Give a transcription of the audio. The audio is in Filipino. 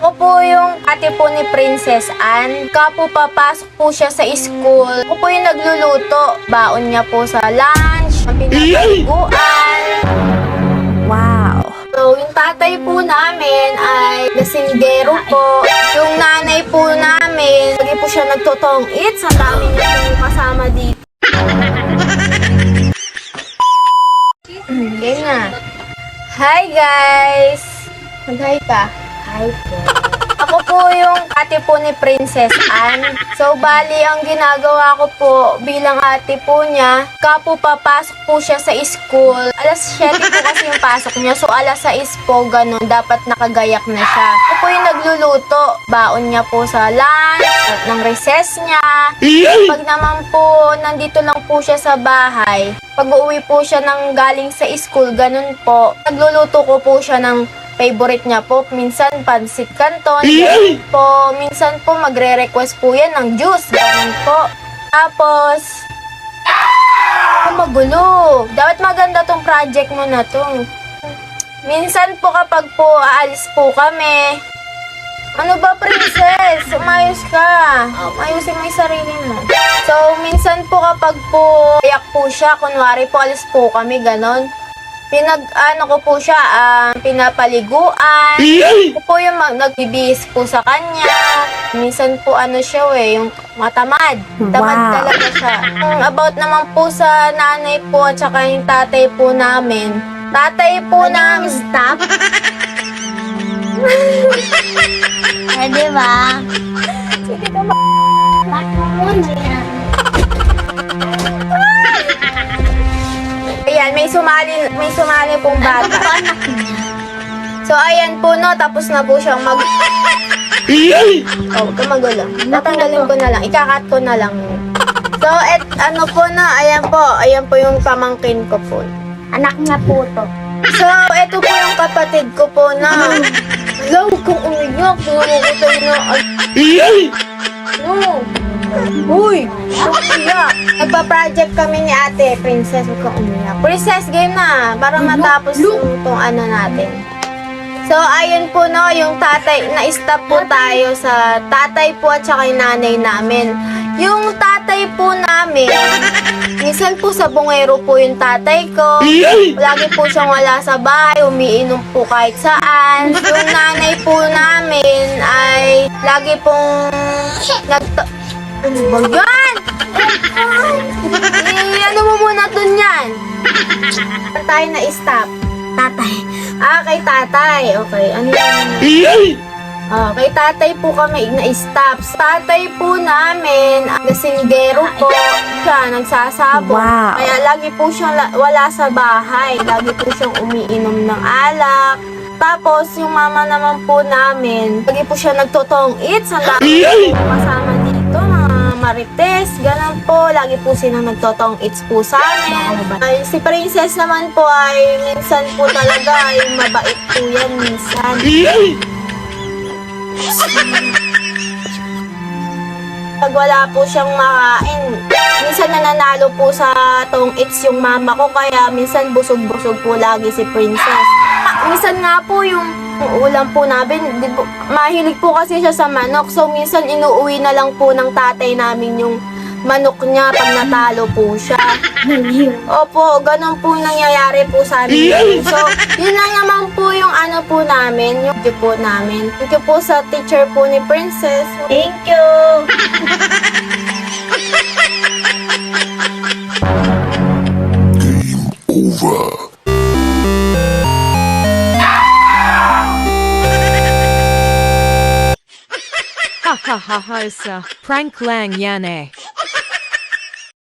Ako po yung ate po ni Princess Anne. Kapo papasok po siya sa school. Ako po yung nagluluto. Baon niya po sa lunch, ang pinapaliguan. Wow. So, yung tatay po namin ay lasinggero po. Yung nanay po namin, lagi po siya nagtotong eats. Ang dami niya po kasama dito. Game na. Hi guys! Mag-hi ka. Hi po. Ako po yung ate po ni Princess Anne. So, bali, ang ginagawa ko po bilang ate po niya, kapo papasok po siya sa school. Alas 7 po kasi yung pasok niya. So, alas 6 po, ganun. Dapat nakagayak na siya. Ako po yung nagluluto. Baon niya po sa lunch, ng recess niya. Pag naman po, nandito lang po siya sa bahay. Pag uuwi po siya ng galing sa school, ganun po. Nagluluto ko po siya ng favorite niya po, minsan pansit canton, po, minsan po magre-request po yan ng juice, ganun po. Tapos, magulo. Dapat maganda tong project mo na to. Minsan po kapag po aalis po kami, ano ba, Princess? Umayos ka. Ayusin mo yung sarili mo. So, minsan po kapag po iyak po siya, kunwari po alis po kami, ganon. Ano ko po siya, pinapaliguan. Ako po yung nagbibihis po sa kanya. Minsan po ano siya yung matamad. Tamad talaga siya. About naman po sa nanay po at saka yung tatay po namin. Tatay po namin. Stop. Eh, di ba? Sige ka Bakit mo yan? Ayan, may sumali pong bata. Anak niya. So, ayan po, no, tapos na po siyang Oh, huwag ka magulo. Tatanggalin ko na lang, ikakat ko na lang. So, ano po na, ayan po yung pamangkin ko po. Anak niya po to. So, eto po yung kapatid ko po na, hello, kung umiyak, kumukutay na, no. Uy, umiyak. Nagpa-project kami ni ate, Princess, huwag kang umiyak. Princess, game na, para matapos itong ano natin. So, ayun po no, yung tatay, na-stop po tayo sa tatay po at saka yung nanay namin. Yung tatay po namin, minsan po sa bungero po yung tatay ko. Lagi po siyang wala sa bahay, umiinom po kahit saan. Yung nanay po namin ay lagi pong ano ba yan? Ano mo muna dun yan? Tayo na-stop. Tatay. Kay tatay. Okay, ano yan? Kay tatay po kami na-stop. Tatay po namin, lasinggero po. Siya, nagsasabong. Wow. Kaya lagi po siyang wala sa bahay. Lagi po siyang umiinom ng alak. Tapos, yung mama naman po namin, lagi po siya nagtotong eats. Ang dami po kasama dito, mga marites, ganun po. Lagi po silang nagtotong eats po sa amin. Ay, si Princess naman po ay minsan po talaga ay mabait po yan minsan. Pag wala po siyang makain, minsan nananalo po sa tong eats yung mama ko, kaya minsan busog-busog po lagi si Princess. Minsan nga po yung ulam po namin, mahilig po kasi siya sa manok, so minsan inuuwi na lang po ng tatay namin yung manok niya pag natalo po siya. Opo, ganun po nangyayari po sa amin. So, yun lang naman po yung ano po namin, yung video po namin. Thank you po sa teacher po ni Princess. Thank you! Over. Ha ha ha ha, isa prank lang yan eh.